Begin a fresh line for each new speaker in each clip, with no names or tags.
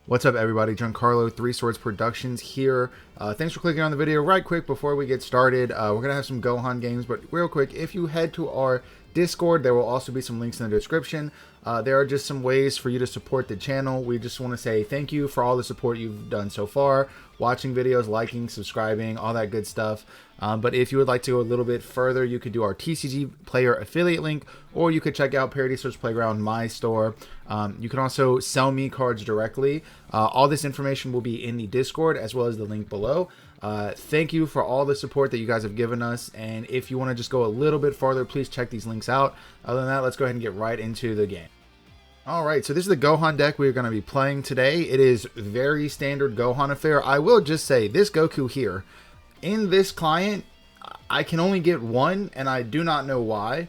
What's up, everybody? Giancarlo, Three Swords Productions here. Thanks for clicking on the video. Right quick, before we get started, we're going to have some Gohan games, but real quick, if you head to our Discord, there will also be some links in the description. There are just some ways for you to support the channel. We just want to say thank you for all the support you've done so far, watching videos, liking, subscribing, all that good stuff. But if you would like to go a little bit further, you could do our TCG player affiliate link, or you could check out Parody Search Playground, my store. You can also sell me cards directly. All this information will be in the Discord as well as the link below. Thank you for all the support that you guys have given us, and if you want to just go a little bit farther, please check these links out. Other than that, let's go ahead and get right into the game. Alright, so this is the Gohan deck we're going to be playing today. It is very standard Gohan affair. I will just say, this Goku here, in this client, I can only get one, and I do not know why.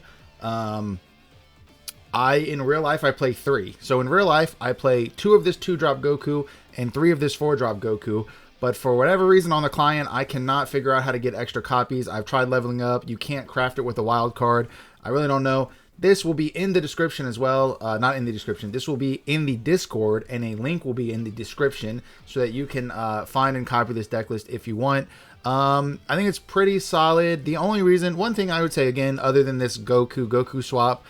In real life, I play 3. So in real life, I play 2 of this 2-drop Goku and 3 of this 4-drop Goku. But for whatever reason on the client, I cannot figure out how to get extra copies. I've tried leveling up. You can't craft it with a wild card. I really don't know. This will be in the description as well. Not in the description. This will be in the Discord, and a link will be in the description so that you can find and copy this deck list if you want. I think it's pretty solid. The only reason, one thing I would say again, other than this Goku swap,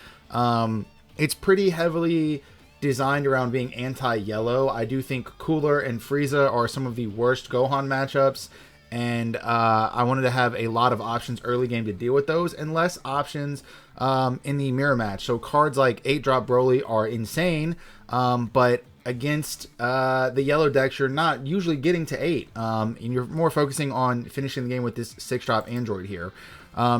it's pretty heavily designed around being anti-yellow. I do think Cooler and Frieza are some of the worst Gohan matchups, and I wanted to have a lot of options early game to deal with those, and less options in the mirror match. So cards like 8-drop Broly are insane, but against the yellow decks, you're not usually getting to 8, and you're more focusing on finishing the game with this 6-drop android here.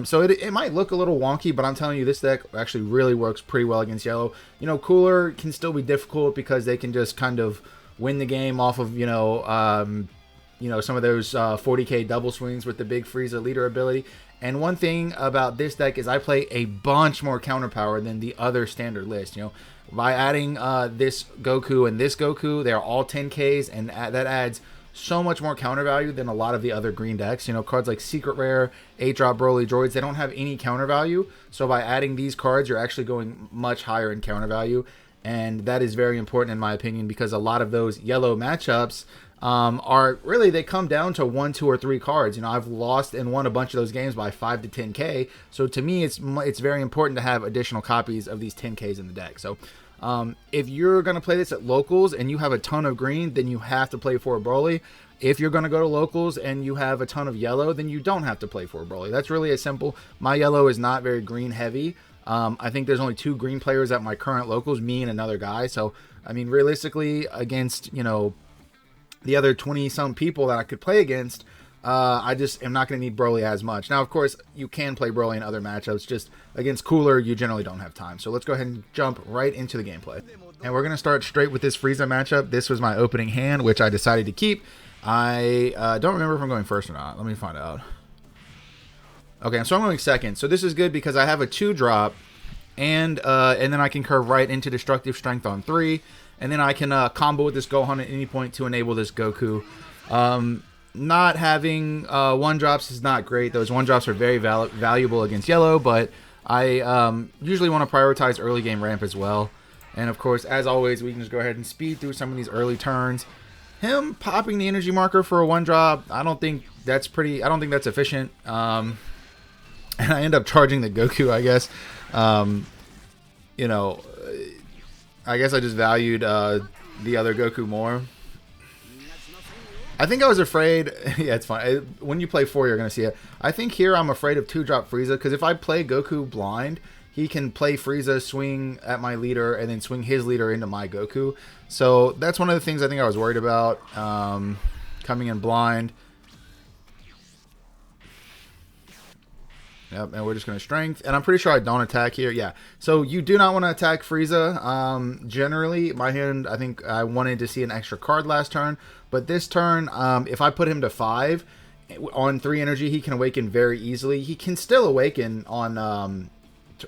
So it might look a little wonky, but I'm telling you, this deck actually really works pretty well against yellow. You know, Cooler can still be difficult because they can just kind of win the game off of, some of those 40k double swings with the big Frieza leader ability. And one thing about this deck is I play a bunch more counter power than the other standard list. You know, by adding this Goku and this Goku, they're all 10Ks, and that adds so much more counter value than a lot of the other green decks. You know, cards like Secret Rare, 8-drop Broly droids, they don't have any counter value. So by adding these cards, you're actually going much higher in counter value. And that is very important in my opinion, because a lot of those yellow matchups are really, they come down to 1, 2, or 3 cards. You know, I've lost and won a bunch of those games by 5 to 10K. So to me, it's very important to have additional copies of these 10Ks in the deck. So if you're going to play this at locals and you have a ton of green, then you have to play for Broly. If you're going to go to locals and you have a ton of yellow, then you don't have to play for Broly. That's really as simple. My yellow is not very green heavy. I think there's only 2 green players at my current locals, me and another guy. So, I mean, realistically, against, you know, the other 20-some people that I could play against, I just am not going to need Broly as much. Now, of course, you can play Broly in other matchups. Just against Cooler, you generally don't have time. So let's go ahead and jump right into the gameplay. And we're going to start straight with this Frieza matchup. This was my opening hand, which I decided to keep. I don't remember if I'm going first or not. Let me find out. Okay, so I'm going second. So this is good because I have a 2-drop, and then I can curve right into Destructive Strength on 3. And then I can combo with this Gohan at any point to enable this Goku. Not having 1-drops is not great. Those 1-drops are very valuable against yellow, but I usually want to prioritize early game ramp as well. And of course, as always, we can just go ahead and speed through some of these early turns. Him popping the energy marker for a 1-drop, I don't think that's efficient. And I end up charging the Goku, I guess. You know, I guess I just valued the other Goku more. I think I was afraid. Yeah, it's fine. When you play 4, you're going to see it. I think here I'm afraid of 2-drop Frieza, because if I play Goku blind, he can play Frieza, swing at my leader, and then swing his leader into my Goku. So that's one of the things I think I was worried about, coming in blind. Yep, and we're just going to strength. And I'm pretty sure I don't attack here. Yeah, so you do not want to attack Frieza. Generally, my hand, I think I wanted to see an extra card last turn. But this turn, if I put him to 5, on 3 energy, he can awaken very easily. He can still awaken on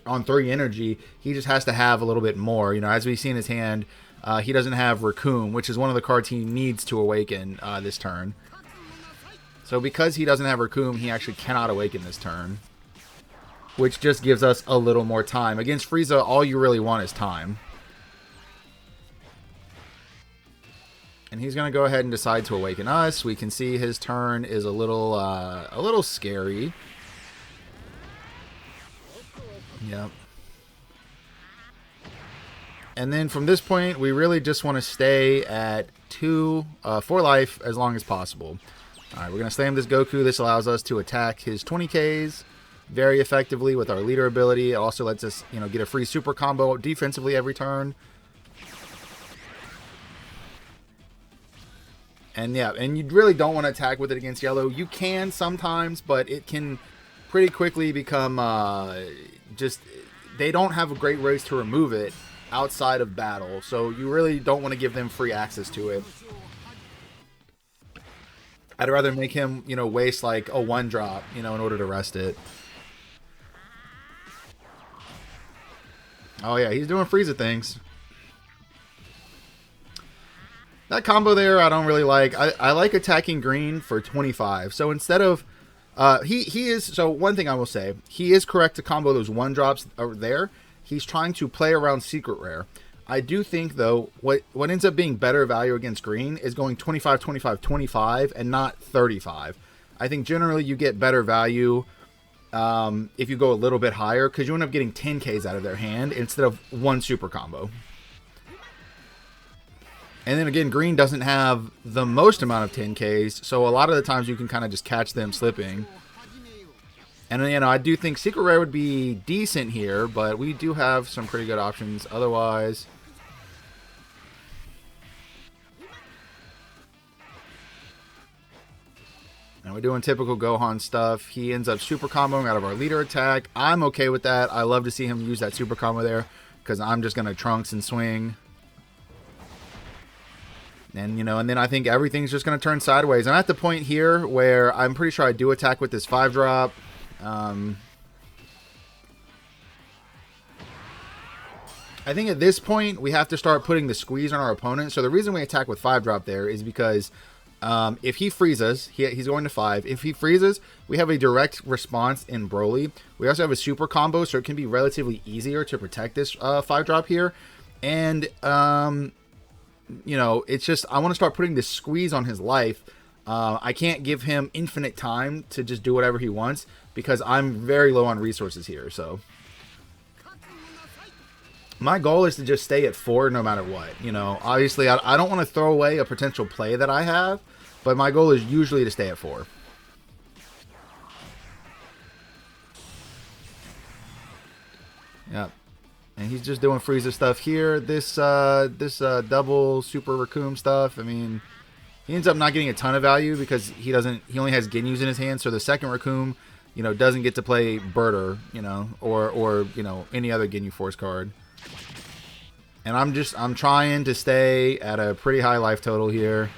3 energy. He just has to have a little bit more. You know, as we see in his hand, he doesn't have Raccoon, which is one of the cards he needs to awaken this turn. So because he doesn't have Raccoon, he actually cannot awaken this turn, which just gives us a little more time. Against Frieza, all you really want is time. And he's going to go ahead and decide to awaken us. We can see his turn is a little scary. Yep. And then from this point, we really just want to stay at 4 life as long as possible. Alright, we're going to slam this Goku. This allows us to attack his 20Ks very effectively with our leader ability. It also lets us, get a free super combo defensively every turn. And yeah, and you really don't want to attack with it against yellow. You can sometimes, but it can pretty quickly become they don't have a great ways to remove it outside of battle. So you really don't want to give them free access to it. I'd rather make him, waste like a 1-drop, in order to rest it. Oh yeah, he's doing Frieza things. That combo there, I don't really like. I like attacking green for 25. So instead of, he is, so one thing I will say, he is correct to combo those 1-drops over there. He's trying to play around secret rare. I do think, though, what ends up being better value against green is going 25, 25, 25, and not 35. I think generally you get better value if you go a little bit higher, because you end up getting 10Ks out of their hand instead of 1 super combo. And then again, green doesn't have the most amount of 10Ks, so a lot of the times you can kind of just catch them slipping. And I do think secret rare would be decent here, but we do have some pretty good options otherwise. And we're doing typical Gohan stuff. He ends up super comboing out of our leader attack. I'm okay with that. I love to see him use that super combo there, because I'm just going to Trunks and swing. And, and then I think everything's just going to turn sideways. I'm at the point here where I'm pretty sure I do attack with this 5-drop. I think at this point, we have to start putting the squeeze on our opponent. So the reason we attack with 5-drop there is because if he freezes, he's going to 5. If he freezes, we have a direct response in Broly. We also have a super combo, so it can be relatively easier to protect this 5-drop here. And, it's just, I want to start putting this squeeze on his life. I can't give him infinite time to just do whatever he wants, because I'm very low on resources here. So my goal is to just stay at 4 no matter what. Obviously I don't want to throw away a potential play that I have, but my goal is usually to stay at 4. Yep. And he's just doing Frieza stuff here. This double Super Raccoon stuff, I mean, he ends up not getting a ton of value because he only has Ginyus in his hand, so the second Raccoon, doesn't get to play Birder, or any other Ginyu Force card. And I'm trying to stay at a pretty high life total here.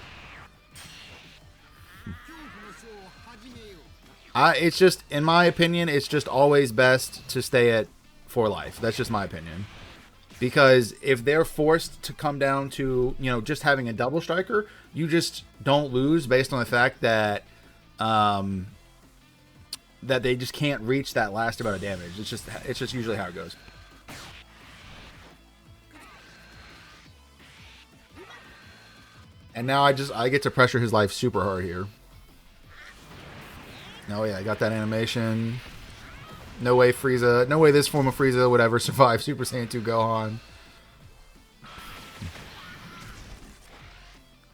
It's just, in my opinion, it's just always best to stay at 4 life. That's just my opinion. Because if they're forced to come down to, just having a double striker, you just don't lose based on the fact that that they just can't reach that last amount of damage. It's just usually how it goes. And now I get to pressure his life super hard here. Oh yeah, I got that animation. No way Frieza, no way this form of Frieza would ever survive Super Saiyan 2 Gohan.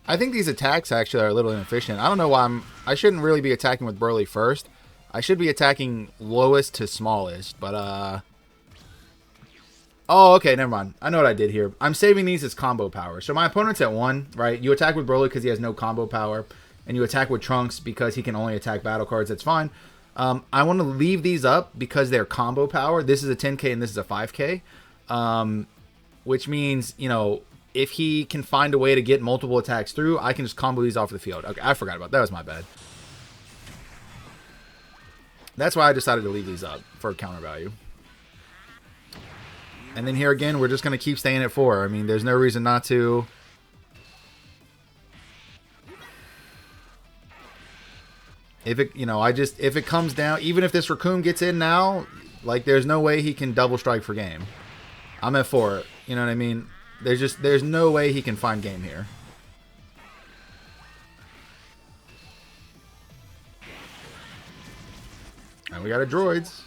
I think these attacks actually are a little inefficient. I don't know why I shouldn't really be attacking with Broly first. I should be attacking lowest to smallest, but oh, okay, never mind. I know what I did here. I'm saving these as combo power. So my opponent's at 1, right? You attack with Broly because he has no combo power, and you attack with Trunks because he can only attack battle cards. That's fine. I want to leave these up because they're combo power. This is a 10K and this is a 5K, which means, if he can find a way to get multiple attacks through, I can just combo these off the field. Okay, I forgot about that. That was my bad. That's why I decided to leave these up for counter value. And then here again, we're just going to keep staying at 4. I mean, there's no reason not to. If it, if it comes down, even if this Raccoon gets in now, like, there's no way he can double strike for game. I'm at 4. You know what I mean? There's no way he can find game here. And we got a droids.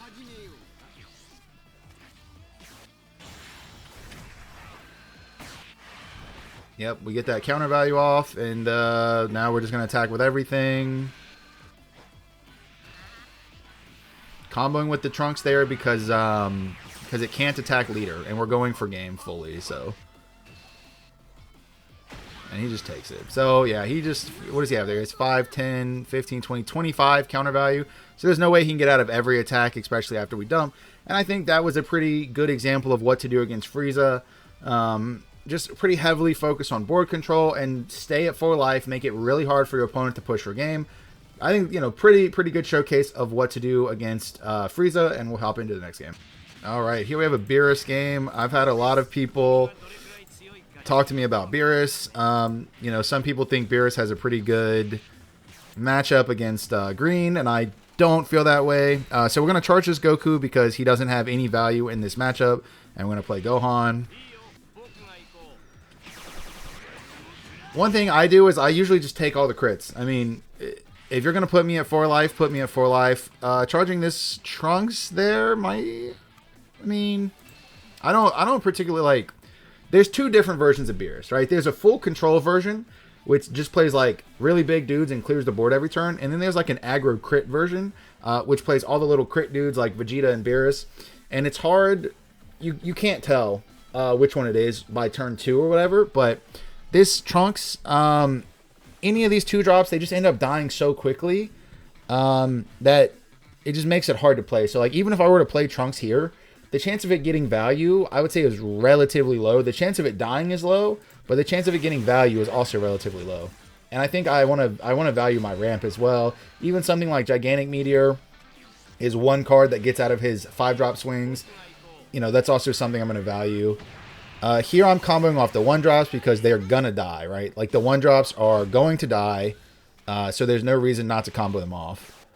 Yep, we get that counter value off, and now we're just going to attack with everything. Comboing with the Trunks there because it can't attack leader, and we're going for game fully, so. And he just takes it. So, yeah, he just, what does he have there? It's 5, 10, 15, 20, 25 counter value. So there's no way he can get out of every attack, especially after we dump. And I think that was a pretty good example of what to do against Frieza. Just pretty heavily focus on board control and stay at 4 life, make it really hard for your opponent to push for game. I think, you know, pretty good showcase of what to do against Frieza, and we'll hop into the next game. All right, here we have a Beerus game. I've had a lot of people talk to me about Beerus. You know, some people think Beerus has a pretty good matchup against Green, and I don't feel that way. So we're going to charge this Goku because he doesn't have any value in this matchup, and we're going to play Gohan. One thing I do is I usually just take all the crits. I mean, if you're going to put me at 4 life, put me at 4 life. Charging this Trunks there might... I mean, I don't particularly like... There's 2 different versions of Beerus, right? There's a full control version, which just plays like really big dudes and clears the board every turn. And then there's like an aggro crit version, which plays all the little crit dudes like Vegeta and Beerus. And it's hard... You can't tell which one it is by turn 2 or whatever, but... This Trunks, any of these 2 drops, they just end up dying so quickly that it just makes it hard to play. So, like, even if I were to play Trunks here, the chance of it getting value, I would say, is relatively low. The chance of it dying is low, but the chance of it getting value is also relatively low. And I think I want to value my ramp as well. Even something like Gigantic Meteor is 1 card that gets out of his 5-drop swings. You know, that's also something I'm going to value. Here I'm comboing off the 1-drops because they're gonna die, right? Like the 1-drops are going to die, so there's no reason not to combo them off.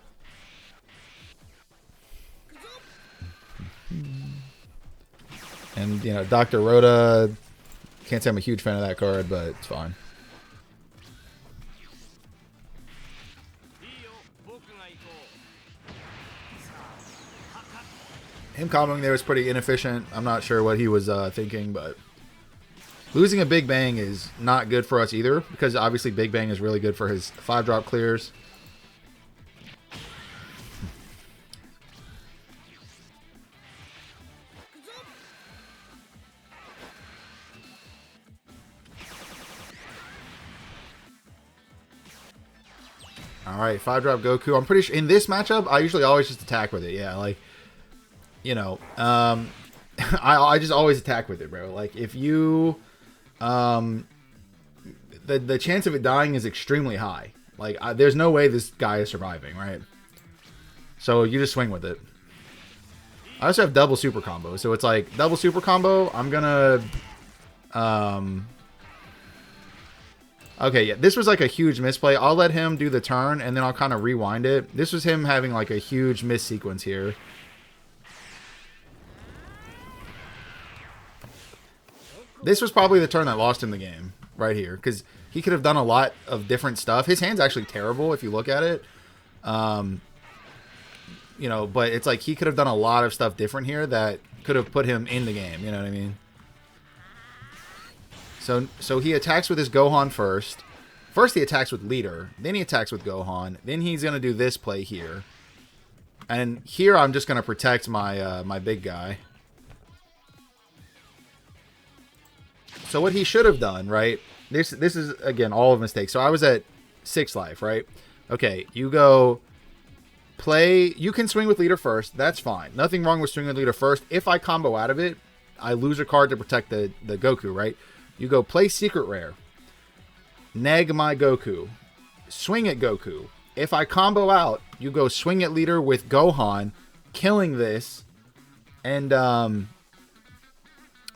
And, you know, Dr. Rhoda, can't say I'm a huge fan of that card, but it's fine. Him comboing there was pretty inefficient. I'm not sure what he was thinking, but losing a Big Bang is not good for us either, because obviously Big Bang is really good for his 5-drop clears. All right, 5-drop Goku. I'm pretty sure in this matchup, I usually always just attack with it. Yeah, like, you know, I just always attack with it, bro. Like, if you, the chance of it dying is extremely high. Like, there's no way this guy is surviving, right? So you just swing with it. I also have double super combo, so it's like double super combo. I'm gonna, okay, yeah, this was like a huge misplay. I'll let him do the turn, and then I'll kind of rewind it. This was him having like a huge miss sequence here. This was probably the turn that lost him the game right here, because he could have done a lot of different stuff. His hand's actually terrible if you look at it. You know, but it's like he could have done a lot of stuff different here that could have put him in the game. You know what I mean? So he attacks with his Gohan first. First he attacks with Leader. Then he attacks with Gohan. Then he's going to do this play here. And here I'm just going to protect my my big guy. So what he should have done, right? This is, again, all of mistakes. So I was at 6 life, right? Okay, you go play. You can swing with Leader first. That's fine. Nothing wrong with swinging with Leader first. If I combo out of it, I lose a card to protect the Goku, right? You go play Secret Rare. Neg my Goku. Swing at Goku. If I combo out, you go swing at Leader with Gohan, killing this. And,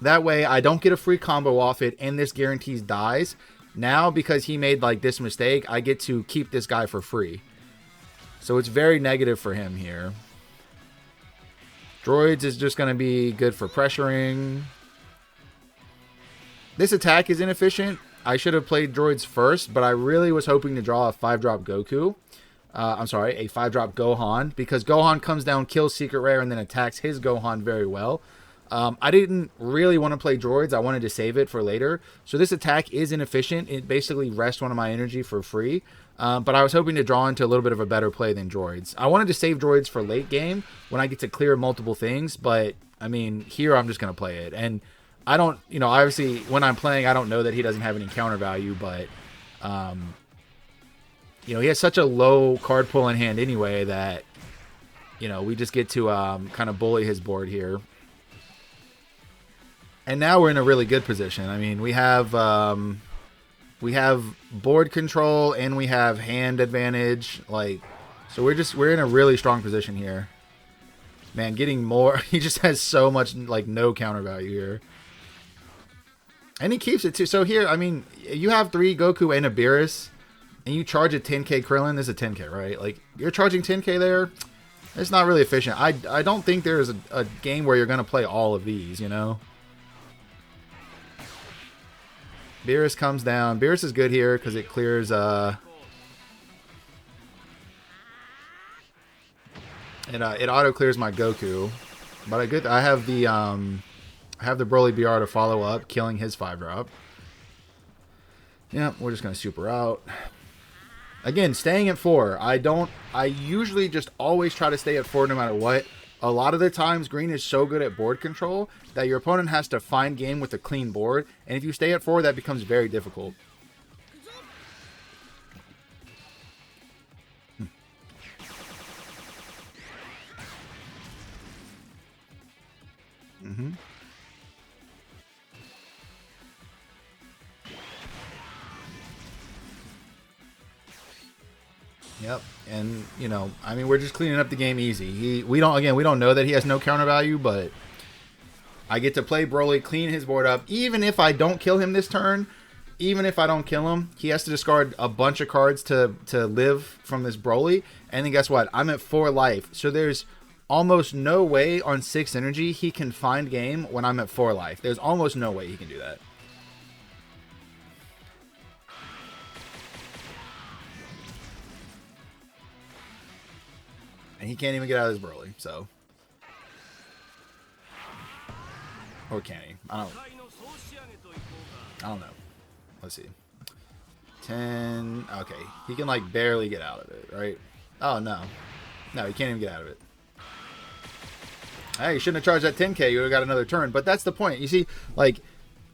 that way, I don't get a free combo off it, and this guarantees dies. Now, because he made, like, this mistake, I get to keep this guy for free. So it's very negative for him here. Droids is just going to be good for pressuring. This attack is inefficient. I should have played droids first, but I really was hoping to draw a 5-drop Goku. I'm sorry, a 5-drop Gohan, because Gohan comes down, kills Secret Rare, and then attacks his Gohan very well. I didn't really want to play droids. I wanted to save it for later. So this attack is inefficient. It basically rests one of my energy for free. But I was hoping to draw into a little bit of a better play than droids. I wanted to save droids for late game when I get to clear multiple things. But, I mean, here I'm just going to play it. And I don't, you know, obviously when I'm playing, I don't know that he doesn't have any counter value. But, you know, he has such a low card pull in hand anyway that, you know, we just get to kind of bully his board here. And now we're in a really good position. I mean, we have board control and we have hand advantage. Like, so we're in a really strong position here. Man, getting more. He just has so much, like, no counter value here. And he keeps it too. So here, I mean, you have 3 Goku and a Beerus, and you charge a 10k Krillin. This is a 10k, right? Like, you're charging 10k there. It's not really efficient. I don't think there's a game where you're going to play all of these, you know? Beerus comes down. Beerus is good here because it clears it auto clears my Goku. But I have the Broly BR to follow up, killing his 5-drop. Yeah, we're just gonna super out. Again, staying at 4. I usually just always try to stay at 4 no matter what. A lot of the times, green is so good at board control that your opponent has to find game with a clean board. And if you stay at 4, that becomes very difficult. Yep, and you know, I mean, we're just cleaning up the game easy. We don't know that he has no counter value, but I get to play Broly, clean his board up. Even if I don't kill him this turn, even if I don't kill him, he has to discard a bunch of cards to live from this Broly. And then guess what? I'm at 4 life, so there's almost no way on 6 energy he can find game when I'm at 4 life. There's almost no way he can do that. And he can't even get out of his Broly, so. Or can he? I don't know. Let's see. 10. Okay. He can, like, barely get out of it, right? Oh, no. No, he can't even get out of it. Hey, you shouldn't have charged that 10k. You would have got another turn. But that's the point. You see, like,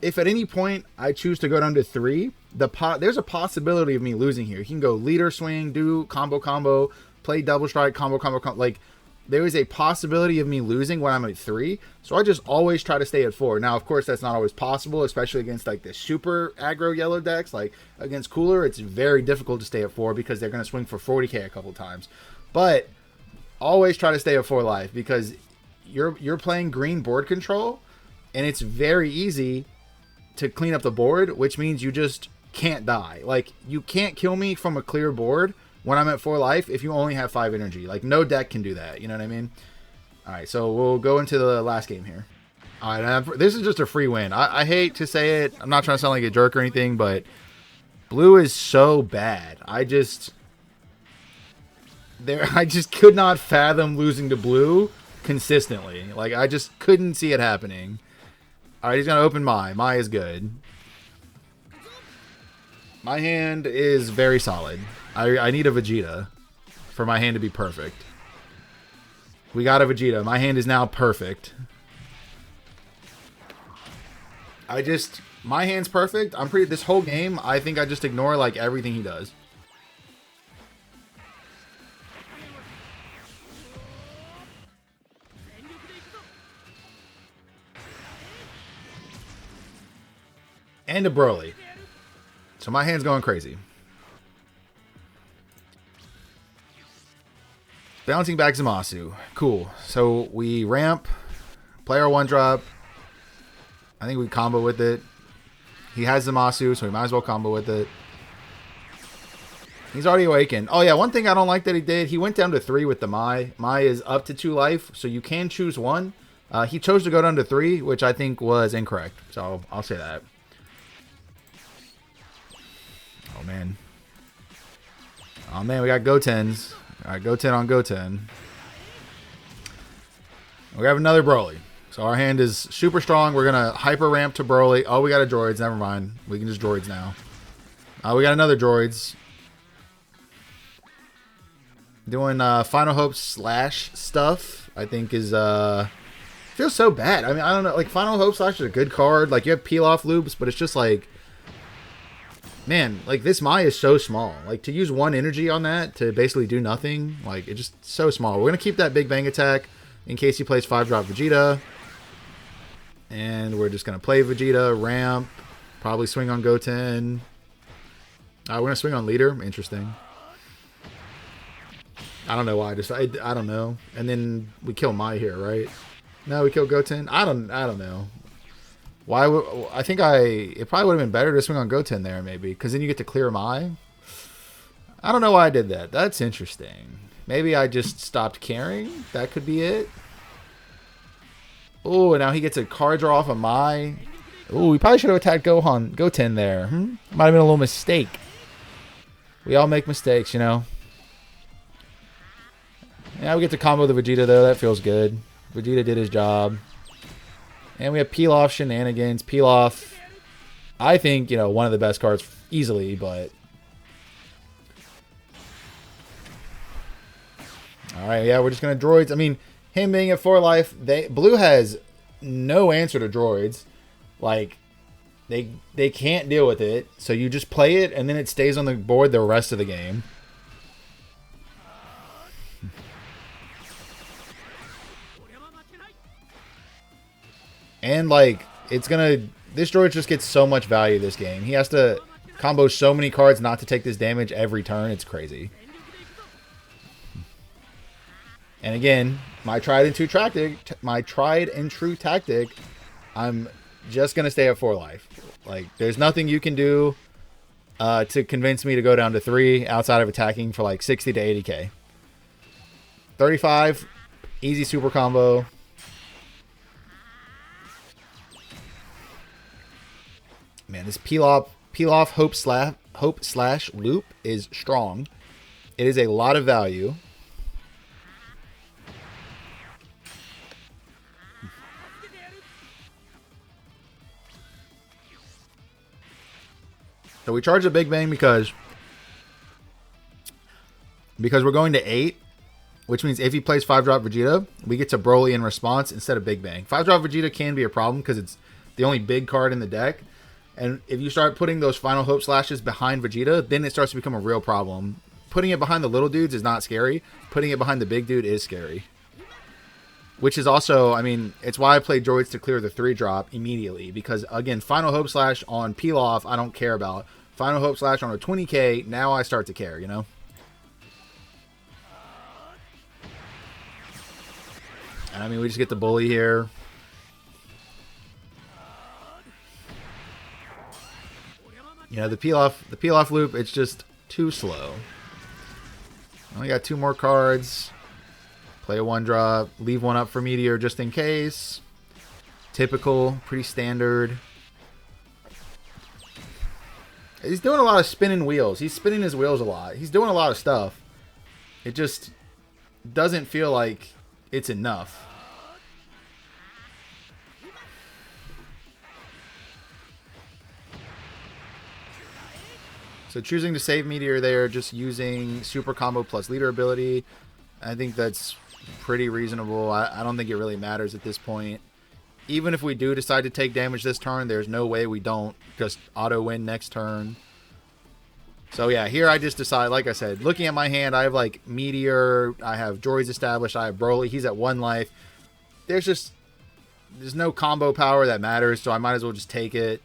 if at any point I choose to go down to 3, there's a possibility of me losing here. He can go leader swing, do combo, play double strike, combo. Like, there is a possibility of me losing when I'm at 3. So I just always try to stay at 4. Now, of course, that's not always possible, especially against, like, the super aggro yellow decks. Like, against Cooler, it's very difficult to stay at 4 because they're going to swing for 40k a couple times. But always try to stay at 4 life because you're playing green board control, and it's very easy to clean up the board, which means you just can't die. Like, you can't kill me from a clear board when I'm at 4 life if you only have 5 energy. Like, no deck can do that. You know what I mean? All right, so we'll go into the last game here. All right, this is just a free win. I hate to say it. I'm not trying to sound like a jerk or anything, but blue is so bad. I just could not fathom losing to blue consistently. Like, I just couldn't see it happening. All right, he's going to open Mai. Mai is good. My hand is very solid. I need a Vegeta for my hand to be perfect. We got a Vegeta. My hand is now perfect. My hand's perfect. This whole game, I think I just ignore, like, everything he does. And a Broly. So my hand's going crazy. Bouncing back Zamasu. Cool. So we ramp, play our 1-drop. I think we combo with it. He has Zamasu, so we might as well combo with it. He's already awakened. Oh yeah, one thing I don't like that he did, he went down to 3 with the Mai. Mai is up to 2 life, so you can choose 1. He chose to go down to 3, which I think was incorrect. So I'll say that. Oh man. Oh man, we got Gotens. Alright, Goten on Goten. We have another Broly. So our hand is super strong. We're going to hyper ramp to Broly. Oh, we got a droids. Never mind. We can just droids now. We got another droids. Doing Final Hope / stuff, I think is... feels so bad. I mean, I don't know. Like, Final Hope / is a good card. Like, you have peel-off loops, but it's just like... Man, like, this Mai is so small. Like, to use 1 energy on that to basically do nothing, like, it's just so small. We're going to keep that Big Bang attack in case he plays 5-drop Vegeta. And we're just going to play Vegeta, ramp, probably swing on Goten. We're going to swing on Leader. Interesting. I don't know why. I don't know. And then we kill Mai here, right? No, we kill Goten. I don't know. Why would I think it probably would have been better to swing on Goten there maybe, because then you get to clear Mai. I don't know why I did that. That's interesting. Maybe I just stopped caring. That could be it. Oh, and now he gets a card draw off of Mai. Oh, we probably should have attacked Goten there. Might have been a little mistake. We all make mistakes, you know. Yeah, we get to combo the Vegeta though. That feels good. Vegeta did his job. And we have Peel-Off Shenanigans. Peel-Off, I think, you know, one of the best cards easily, but... Alright, yeah, we're just going to droids. I mean, him being at 4 life, Blue has no answer to droids. Like, they can't deal with it. So you just play it, and then it stays on the board the rest of the game. And, like, it's going to... This droid just gets so much value this game. He has to combo so many cards not to take this damage every turn. It's crazy. And again, my tried and true tactic, I'm just going to stay at 4 life. Like, there's nothing you can do to convince me to go down to 3 outside of attacking for, like, 60 to 80k. 35, easy super combo. Man, this peel-off hope / loop is strong. It is a lot of value. So we charge a Big Bang because we're going to 8, which means if he plays 5-drop Vegeta, we get to Broly in response instead of Big Bang. 5-drop Vegeta can be a problem because it's the only big card in the deck. And if you start putting those Final Hope slashes behind Vegeta, then it starts to become a real problem. Putting it behind the little dudes is not scary. Putting it behind the big dude is scary. Which is also, I mean, it's why I played droids to clear the 3-drop immediately. Because, again, Final Hope slash on peel-off, I don't care about. Final Hope slash on a 20k, now I start to care, you know? And, I mean, we just get the bully here. You know, the peel-off loop, it's just too slow. Only got 2 more cards. Play a 1-drop. Leave 1 up for Meteor just in case. Typical. Pretty standard. He's doing a lot of spinning wheels. He's spinning his wheels a lot. He's doing a lot of stuff. It just doesn't feel like it's enough. So choosing to save Meteor there, just using super combo plus leader ability, I think that's pretty reasonable. I don't think it really matters at this point. Even if we do decide to take damage this turn, there's no way we don't just auto win next turn. So yeah, here I just decide, like I said, looking at my hand, I have like Meteor, I have droids established, I have Broly, he's at 1 life. There's no combo power that matters, so I might as well just take it.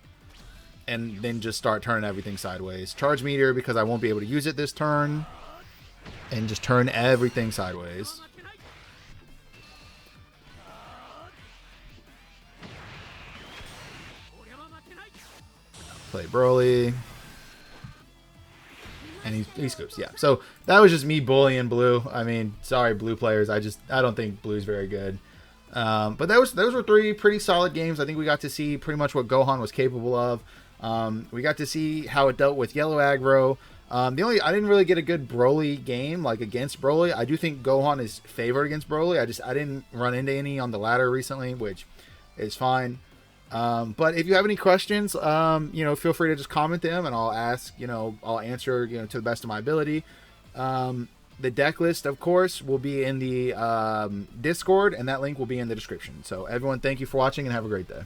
And then just start turning everything sideways. Charge Meteor because I won't be able to use it this turn. And just turn everything sideways. Play Broly. And he scoops, yeah. So that was just me bullying Blue. I mean, sorry, Blue players. I don't think Blue's very good. But those were 3 pretty solid games. I think we got to see pretty much what Gohan was capable of. We got to see how it dealt with yellow aggro. I didn't really get a good Broly game like against Broly. I do think Gohan is favored against Broly. I didn't run into any on the ladder recently, which is fine. But if you have any questions, feel free to just comment them, and I'll ask. I'll answer. To the best of my ability. The deck list, of course, will be in the Discord, and that link will be in the description. So everyone, thank you for watching, and have a great day.